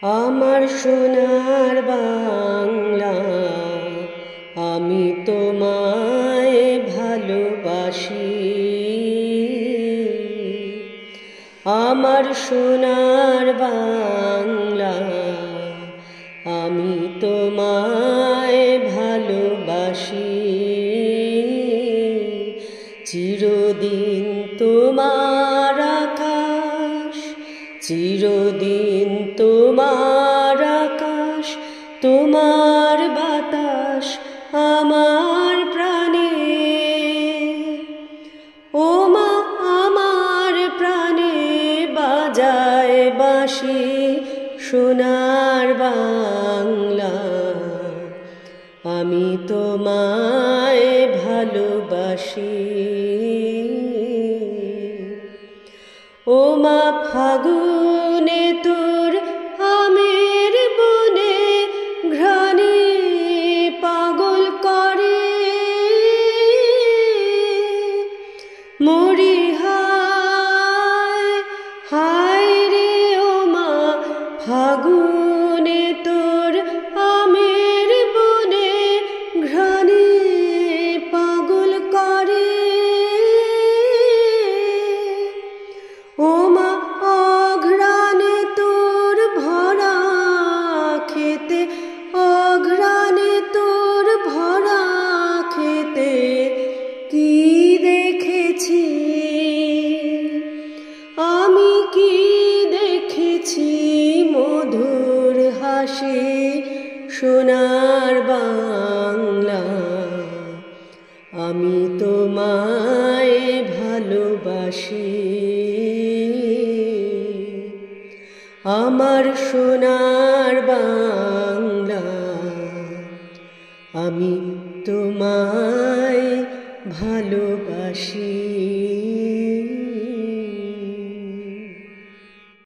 আমার সোনার বাংলা, আমি তোমায় ভালোবাসি। আমার সোনার বাংলা, আমি তোমায় ভালোবাসি। চিরদিন তোমার আকাশ, চিরদিন তোমার আকাশ, তোমার বাতাস আমার প্রাণে। ও মা, আমার প্রাণে বাজায় বাঁশি সোনার বাংলা, আমি তোমায় ভালোবাসি। ও মা, ফাগুনে তোর আমের বনে ঘ্রাণে পাগল করে মরি, হায় হায় রে। ও মা, ফাগুনে তোর আমের বনে ঘ্রাণে পাগল করে। ও মা, অঘ্রাণে তোর ভরা খেতে, অঘ্রাণে তোর ভরা খেতে কি দেখেছি আমি, কি দেখেছি মধুর হাসি সোনার বাংলা, আমি তোমায় ভালোবাসি। আমার সোনার বাংলা, আমি তোমায় ভালোবাসি।